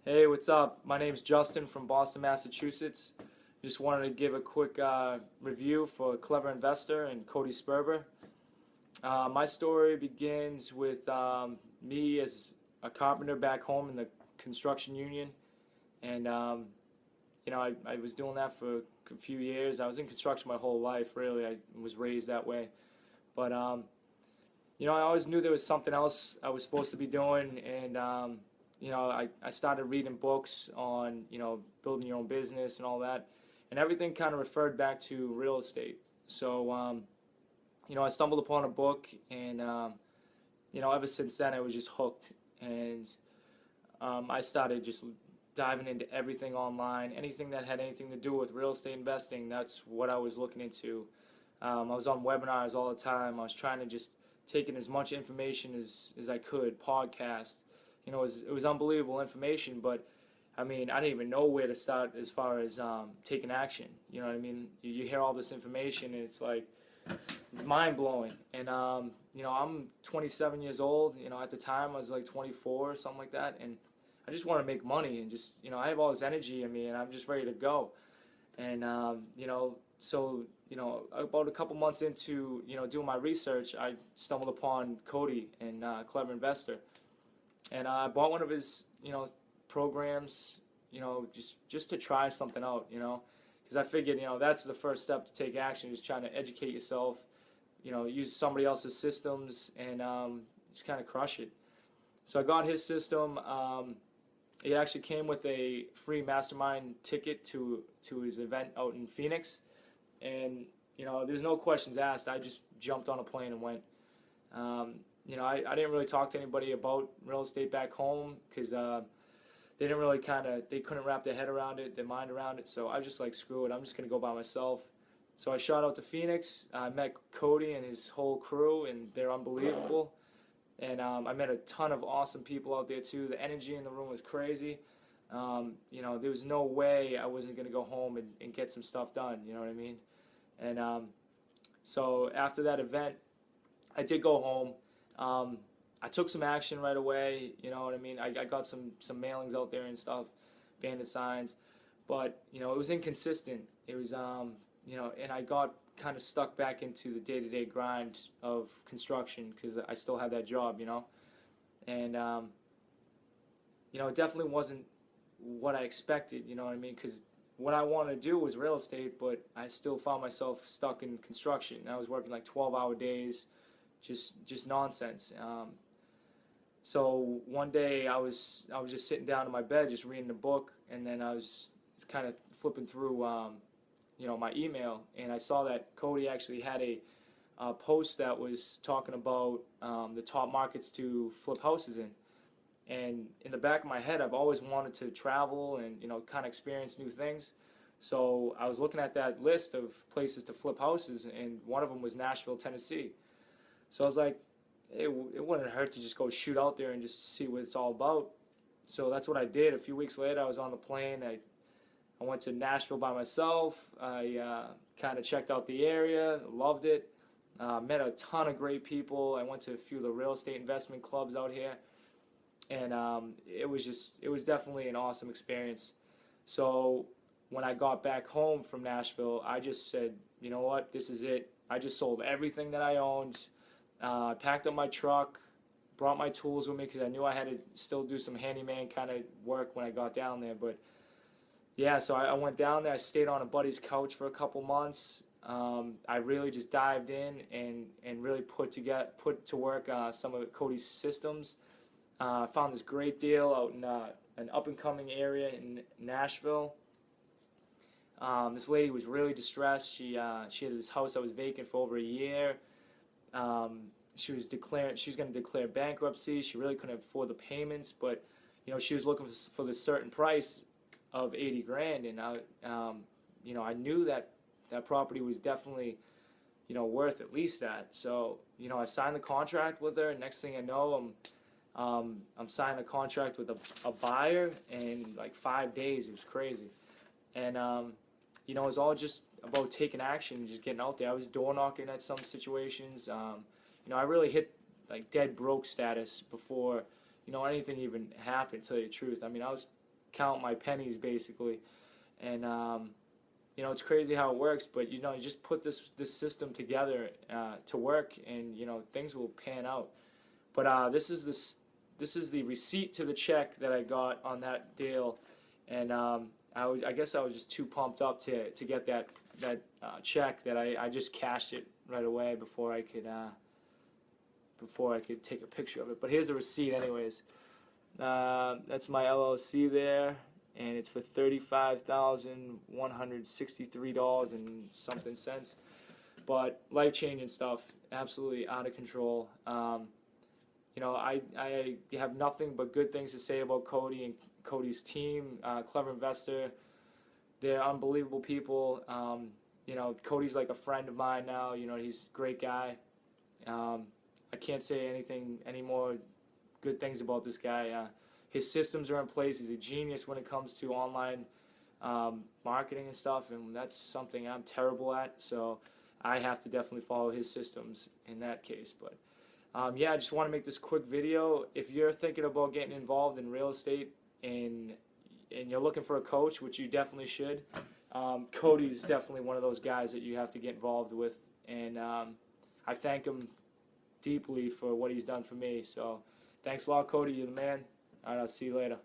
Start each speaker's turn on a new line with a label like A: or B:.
A: Hey, what's up? My name's Justin from Boston, Massachusetts. Just wanted to give a quick review for Clever Investor and Cody Sperber. My story begins with me as a carpenter back home in the construction union, and I was doing that for a few years. I was in construction my whole life, really. I was raised that way, but I always knew there was something else I was supposed to be doing, and I started reading books on, building your own business and all that, and everything kind of referred back to real estate. So, I stumbled upon a book, and, ever since then I was just hooked, and I started just diving into everything online, anything that had anything to do with real estate investing. That's what I was looking into. I was on webinars all the time. I was trying to just take in as much information as I could, podcasts. It was unbelievable information, but I mean, I didn't even know where to start as far as taking action. You know what I mean? You hear all this information, and it's like mind blowing. And I'm 27 years old. At the time I was like 24 or something like that, and I just want to make money, and just I have all this energy in me, and I'm just ready to go. And about a couple months into doing my research, I stumbled upon Cody and Clever Investor. And I bought one of his, programs, just to try something out, because I figured, that's the first step to take action, is trying to educate yourself, use somebody else's systems, and just kind of crush it. So I got his system. It actually came with a free mastermind ticket to his event out in Phoenix, and there's no questions asked. I just jumped on a plane and went. I didn't really talk to anybody about real estate back home, because they didn't really they couldn't wrap their head around it, their mind around it. So I was just like, screw it, I'm just going to go by myself. So I shot out to Phoenix. I met Cody and his whole crew, and they're unbelievable. And I met a ton of awesome people out there too. The energy in the room was crazy. There was no way I wasn't going to go home and get some stuff done, you know what I mean? And so after that event, I did go home. I took some action right away, you know what I mean? I got some mailings out there and stuff, bandit signs, but, it was inconsistent. It was, and I got kind of stuck back into the day-to-day grind of construction, because I still had that job, and, it definitely wasn't what I expected, you know what I mean? Because what I wanted to do was real estate, but I still found myself stuck in construction. I was working like 12-hour days, just nonsense. So one day I was just sitting down in my bed, just reading a book, and then I was kind of flipping through my email, and I saw that Cody actually had a post that was talking about the top markets to flip houses in. And in the back of my head, I've always wanted to travel and kind of experience new things. So I was looking at that list of places to flip houses, and one of them was Nashville, Tennessee. So I was like, it wouldn't hurt to just go shoot out there and just see what it's all about. So that's what I did. A few weeks later, I was on the plane. I went to Nashville by myself. I kind of checked out the area, loved it, met a ton of great people. I went to a few of the real estate investment clubs out here, and it was definitely an awesome experience. So when I got back home from Nashville, I just said, you know what, this is it. I just sold everything that I owned. Packed up my truck, brought my tools with me, because I knew I had to still do some handyman kind of work when I got down there. But yeah, so I went down there. I stayed on a buddy's couch for a couple months. I really just dived in and really put to work some of Cody's systems. Found this great deal out in an up and coming area in Nashville. This lady was really distressed. She had this house that was vacant for over a year. She was going to declare bankruptcy. She really couldn't afford the payments, but she was looking for this certain price of 80 grand, and I knew that property was definitely worth at least that. So I signed the contract with her, and next thing I know, I'm signing a contract with a buyer in like 5 days. It was crazy, and it was all just about taking action and just getting out there. I was door knocking at some situations. I really hit like dead broke status before anything even happened, to tell you the truth. I mean, I was count my pennies basically. And you know, it's crazy how it works, but you know, you just put this system together to work, and you know, things will pan out. But this is the receipt to the check that I got on that deal, and I guess I was just too pumped up to get that check that I just cashed it right away before I could take a picture of it. But here's the receipt anyways. That's my LLC there, and it's for $35,163 and something cents. But life-changing stuff, absolutely out of control. You know, I have nothing but good things to say about Cody and Cody's team. Clever investor. They're unbelievable people. You know, Cody's like a friend of mine now. You know, he's a great guy. I can't say any more good things about this guy. His systems are in place. He's a genius when it comes to online marketing and stuff, and that's something I'm terrible at. So I have to definitely follow his systems in that case. But yeah, I just want to make this quick video. If you're thinking about getting involved in real estate and you're looking for a coach, which you definitely should, Cody's definitely one of those guys that you have to get involved with. And I thank him deeply for what he's done for me. So thanks a lot, Cody. You're the man. All right, I'll see you later.